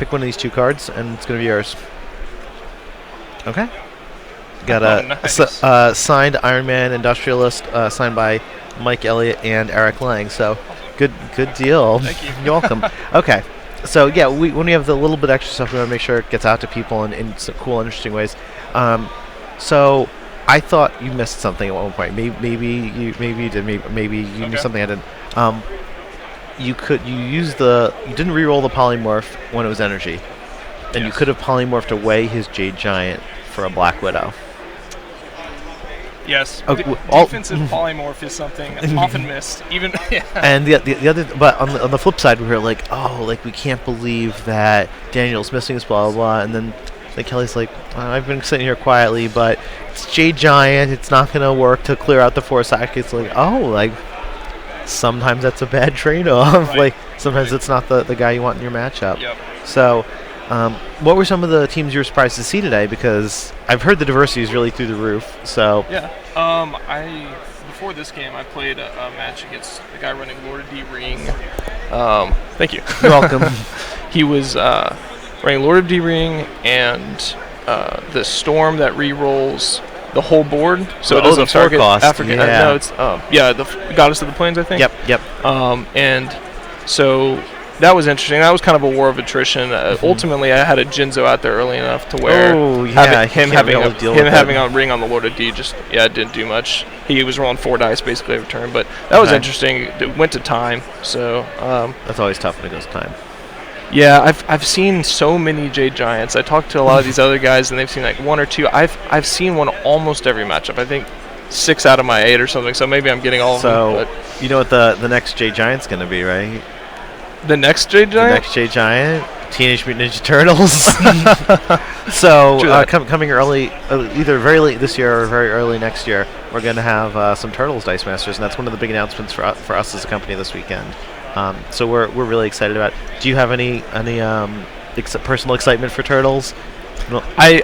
Pick one of these 2 cards, and it's going to be yours. Okay. Got a signed Iron Man Industrialist, signed by Mike Elliott and Eric Lang. So, good deal. Thank you. You're welcome. Okay. So yeah, when we have the little bit extra stuff, we want to make sure it gets out to people in some cool, interesting ways. So I thought you missed something at one point. Maybe you did. Maybe you knew something I didn't. You didn't reroll the polymorph when it was energy, and you could have polymorphed away his Jade Giant for a Black Widow. Yes. Okay, Defensive polymorph is something that's often missed. Even And the other, but on the flip side, we were like, oh, like we can't believe that Daniel's missing this, blah blah blah, and then like Kelly's like, I've been sitting here quietly, but it's Jade Giant. It's not gonna work to clear out the 4 sidekicks. Like, oh, like sometimes that's a bad trade-off. Right. Like sometimes it's not the guy you want in your matchup. Yep. So. What were some of the teams you were surprised to see today? Because I've heard the diversity is really through the roof. So yeah, before this game I played a match against the guy running Lord of D Ring. Thank you. You're welcome. He was running Lord of D Ring and the Storm that re-rolls the whole board, so it doesn't target African. Yeah. No, it's the Goddess of the Plains, I think. Yep. And so. That was interesting. That was kind of a war of attrition. Ultimately, I had a Jinzo out there early enough to where him having a ring on the Lord of D just it didn't do much. He was rolling 4 dice basically every turn, but that was interesting. It went to time, so that's always tough when it goes time. Yeah, I've seen so many Jade Giants. I talked to a lot of these other guys, and they've seen like 1 or 2. I've seen one almost every matchup. I think 6 out of my 8 or something. So maybe I'm getting all of them. So you know what the next Jade Giant's going to be, right? The next Jade Giant? The next Jade Giant? Teenage Mutant Ninja Turtles. So, coming early, either very late this year or very early next year, we're going to have some Turtles Dice Masters, and that's one of the big announcements for us as a company this weekend. So we're really excited about it. Do you have any personal excitement for Turtles? No. I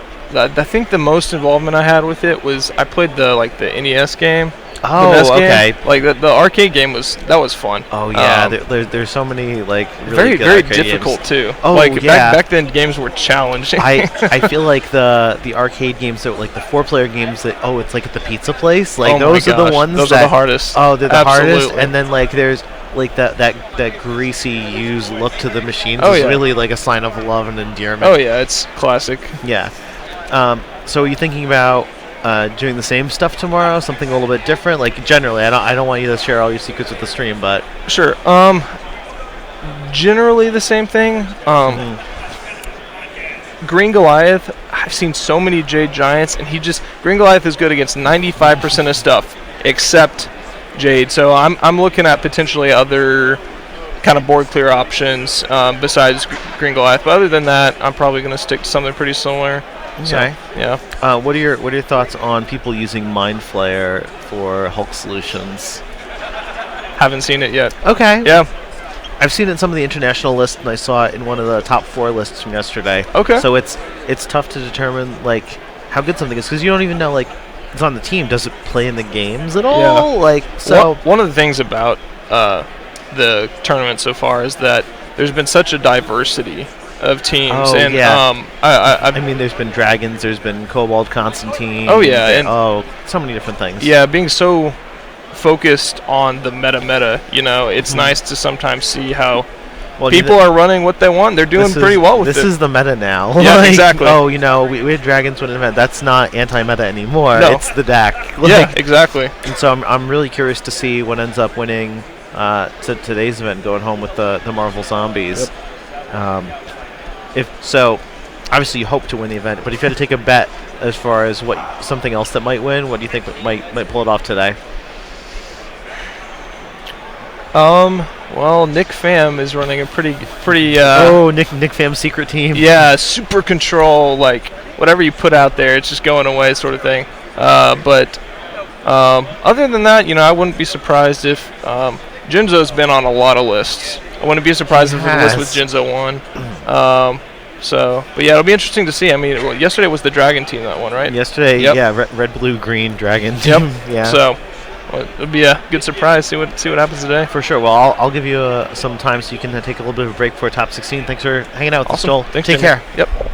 think the most involvement I had with it was I played the NES game. Oh, the NES okay. Game. Like the arcade game was fun. Oh yeah, there's so many like really very good difficult games. too. Oh like yeah. Back then games were challenging. I feel like the arcade games, so like the 4-player games that it's like at the pizza place. Like those are the ones those are the hardest. Oh, they're the Absolutely. hardest. And then like there's like that greasy used look to the machines is really like a sign of love and endearment. Oh yeah, it's classic. Yeah. So are you thinking about doing the same stuff tomorrow? Something a little bit different? Like generally, I don't want you to share all your secrets with the stream, but sure. Generally the same thing. Green Goliath, I've seen so many Jade Giants, and Green Goliath is good against 95% of stuff except Jade. So I'm looking at potentially other kind of board clear options besides Green Goliath. But other than that, I'm probably going to stick to something pretty similar. Okay. So, yeah. What are your thoughts on people using Mind Flayer for Hulk solutions? Haven't seen it yet. Okay. Yeah. I've seen it in some of the international lists, and I saw it in one of the top 4 lists from yesterday. Okay. So it's tough to determine like how good something is because you don't even know like it's on the team. Does it play in the games at all? Yeah. Like so. One of the things about the tournament so far is that there's been such a diversity of teams. Oh, and yeah. I mean, there's been Dragons, there's been Cobalt, Constantine. Oh yeah, and so many different things. Yeah, being so focused on the meta, it's nice to sometimes see how people are running what they want. They're doing pretty well with it. This is the meta now. Yeah, exactly. Oh, we had Dragons win an event. That's not anti-meta anymore. No. It's the deck. Yeah, exactly. And so I'm really curious to see what ends up winning today's event, going home with the Marvel Zombies. Yep. If so, obviously you hope to win the event, but if you had to take a bet as far as something else that might win, what do you think might pull it off today? Well, Nick Pham is running a pretty. Nick Pham's secret team. Yeah, super control. Like whatever you put out there, it's just going away, sort of thing. But other than that, I wouldn't be surprised if Jinzo's been on a lot of lists. I wouldn't be surprised if the list with Jinzo won. But yeah, it'll be interesting to see. I mean, yesterday was the Dragon team that won, right? Yesterday, yep. Yeah, red, blue, green Dragon team. Yep. Yeah. So, Well, it'll be a good surprise. See what happens today. For sure. Well, I'll give you some time so you can take a little bit of a break for top 16. Thanks for hanging out with us, Awesome. Joel. Thanks, Take Jimmy. care. Yep.